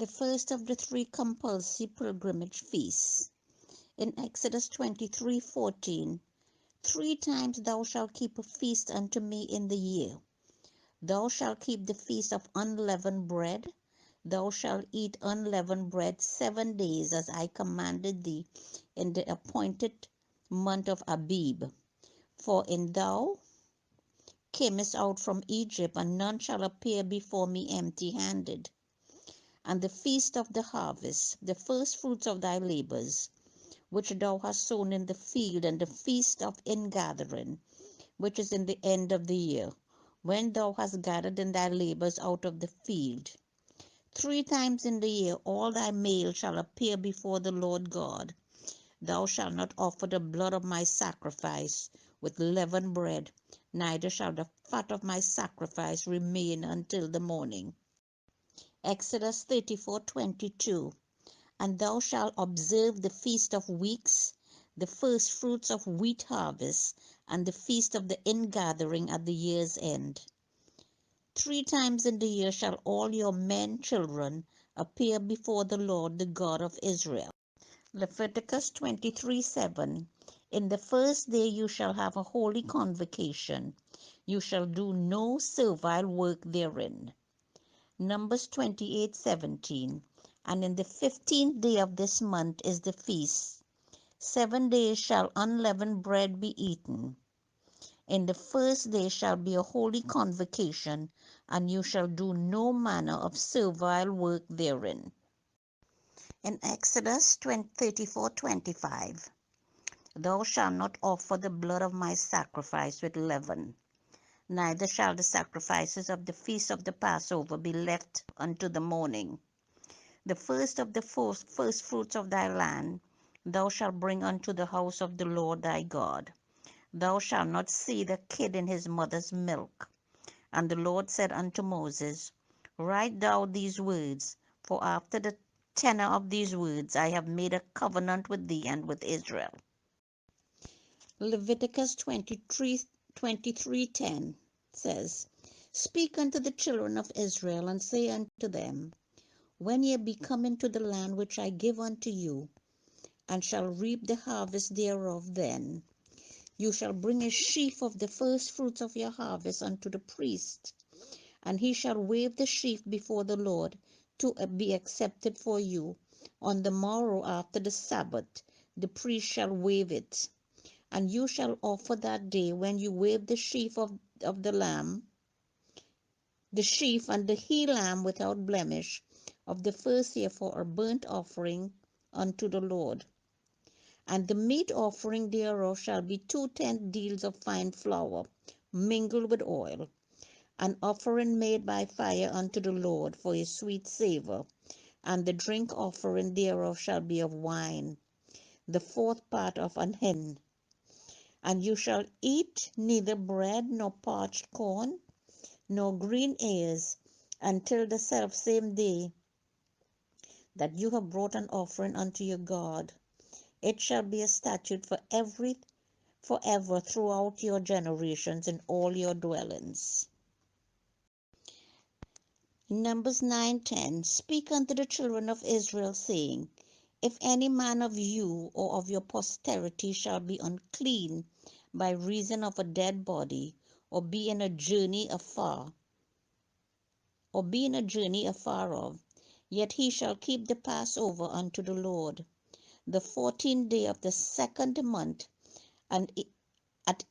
The first of the three compulsory pilgrimage feasts. In Exodus 23:14, 3 times thou shalt keep a feast unto me in the year. Thou shalt keep the feast of unleavened bread. Thou shalt eat unleavened bread 7 days, as I commanded thee in the appointed month of Abib. For in thou camest out from Egypt, and none shall appear before me empty handed. And the feast of the harvest, the first fruits of thy labors, which thou hast sown in the field, and the feast of ingathering, which is in the end of the year, when thou hast gathered in thy labors out of the field. 3 times in the year all thy male shall appear before the Lord God. Thou shalt not offer the blood of my sacrifice with leavened bread, neither shall the fat of my sacrifice remain until the morning. Exodus 34:22. And thou shalt observe the feast of weeks, the first fruits of wheat harvest, and the feast of the ingathering at the year's end. 3 times in the year shall all your men children appear before the Lord, the God of Israel. Leviticus 23:7. In the first day you shall have a holy convocation. You shall do no servile work therein. Numbers 28:17. And in the 15th day of this month is the feast. 7 days shall unleavened bread be eaten. In the first day shall be a holy convocation, and you shall do no manner of servile work therein. In Exodus 34:25, thou shalt not offer the blood of my sacrifice with leaven, neither shall the sacrifices of the feast of the Passover be left unto the morning. The first of the first fruits of thy land thou shalt bring unto the house of the Lord thy God. Thou shalt not see the kid in his mother's milk. And the Lord said unto Moses, Write down these words, for after the tenor of these words I have made a covenant with thee and with Israel. Leviticus 23:10 says, Speak unto the children of Israel, and say unto them, When ye be come into the land which I give unto you, and shall reap the harvest thereof, then you shall bring a sheaf of the first fruits of your harvest unto the priest, and he shall wave the sheaf before the Lord to be accepted for you. On the morrow after the Sabbath, the priest shall wave it. And you shall offer that day, when you wave the sheaf of the lamb, the sheaf and the he lamb without blemish of the first year, for a burnt offering unto the Lord. And the meat offering thereof shall be 2 deals of fine flour, mingled with oil, an offering made by fire unto the Lord for a sweet savour. And the drink offering thereof shall be of wine, the 4th part of an hin. And you shall eat neither bread nor parched corn, nor green ears, until the selfsame day that you have brought an offering unto your God. It shall be a statute forever throughout your generations in all your dwellings. Numbers 9:10. Speak unto the children of Israel, saying, If any man of you or of your posterity shall be unclean by reason of a dead body, or be in a journey afar off, yet he shall keep the Passover unto the Lord. The 14th day of the second month, and at the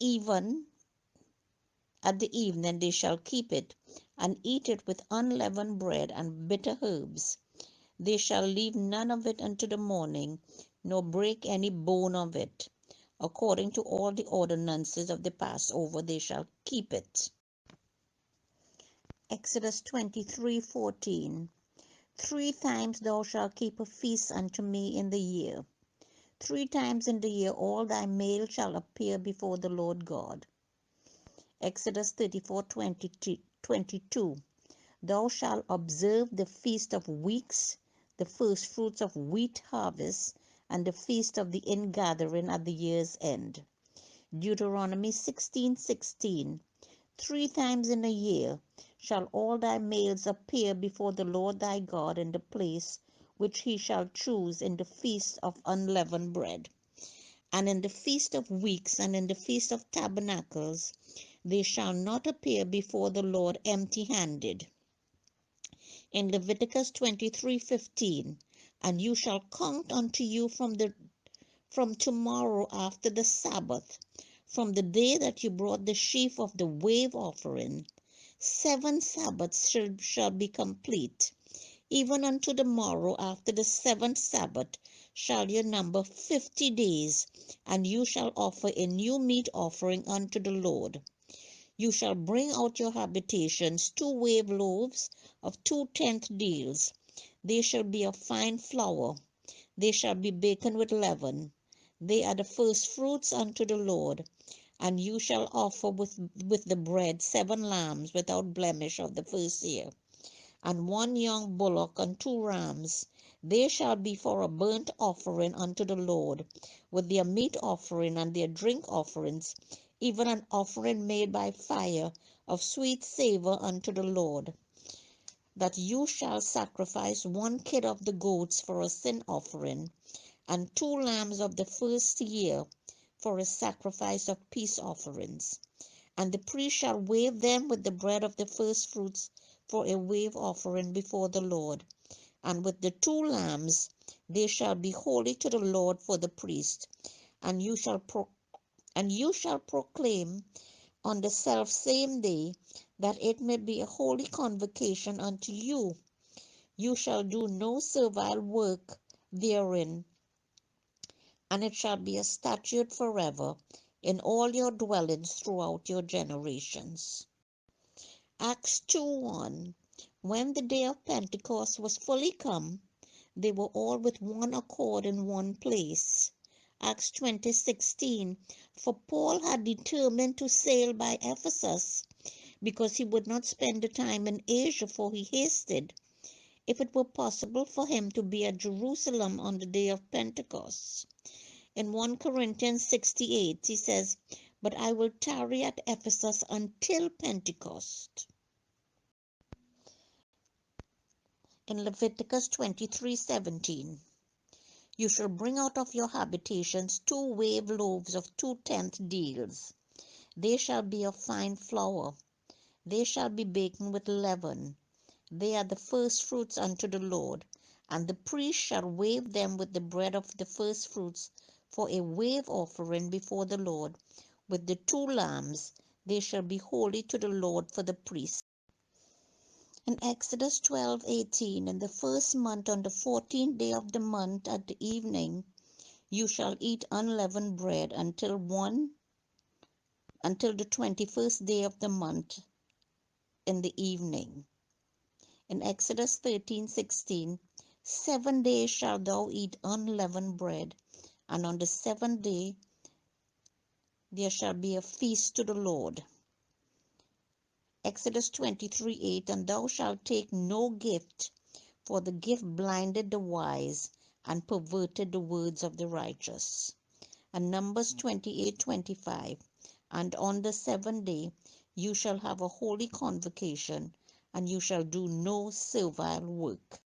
evening they shall keep it, and eat it with unleavened bread and bitter herbs. They shall leave none of it unto the morning, nor break any bone of it. According to all the ordinances of the Passover they shall keep it. Exodus 23:14. 3 times thou shalt keep a feast unto me in the year. 3 times in the year all thy male shall appear before the Lord God. Exodus 34:22. Thou shalt observe the feast of weeks, the first fruits of wheat harvest, and the feast of the ingathering at the year's end. Deuteronomy 16:16. 3 times in a year shall all thy males appear before the Lord thy God in the place which he shall choose in the feast of unleavened bread, and in the feast of weeks, and in the feast of tabernacles. They shall not appear before the Lord empty handed. In Leviticus 23:15, and you shall count unto you from tomorrow after the Sabbath, from the day that you brought the sheaf of the wave offering, 7 Sabbaths shall be complete. Even unto the morrow after the 7th Sabbath shall you number 50 days, and you shall offer a new meat offering unto the Lord. You shall bring out your habitations 2 wave loaves of 2/10 deals. They shall be of fine flour. They shall be baken with leaven. They are the first fruits unto the Lord. And you shall offer with the bread 7 lambs without blemish of the first year, and 1 young bullock and 2 rams. They shall be for a burnt offering unto the Lord, with their meat offering and their drink offerings, even an offering made by fire of sweet savour unto the Lord. That you shall sacrifice 1 kid of the goats for a sin offering, and 2 lambs of the first year for a sacrifice of peace offerings. And the priest shall wave them with the bread of the first fruits for a wave offering before the Lord. And with the 2 lambs they shall be holy to the Lord for the priest. And you shall proclaim on the selfsame day, that it may be a holy convocation unto you. You shall do no servile work therein, and it shall be a statute forever in all your dwellings throughout your generations. Acts 2:1. When the day of Pentecost was fully come, they were all with one accord in one place. Acts 20:16. For Paul had determined to sail by Ephesus, because he would not spend the time in Asia, for he hasted, if it were possible for him, to be at Jerusalem on the day of Pentecost. In 1 Corinthians 6:8, he says, But I will tarry at Ephesus until Pentecost. In Leviticus 23:17, you shall bring out of your habitations 2 wave loaves of 2/10 deals. They shall be of fine flour. They shall be baken with leaven. They are the first fruits unto the Lord. And the priest shall wave them with the bread of the first fruits for a wave offering before the Lord. With the 2 lambs they shall be holy to the Lord for the priest. In Exodus 12:18, in the first month, on the 14th day of the month at the evening, you shall eat unleavened bread until the 21st day of the month in the evening. In Exodus 13:16, 7 days shalt thou eat unleavened bread, and on the 7th day there shall be a feast to the Lord. Exodus 23:8, and thou shalt take no gift, for the gift blinded the wise and perverted the words of the righteous. And Numbers 28:25, and on the 7th day you shall have a holy convocation, and you shall do no servile work.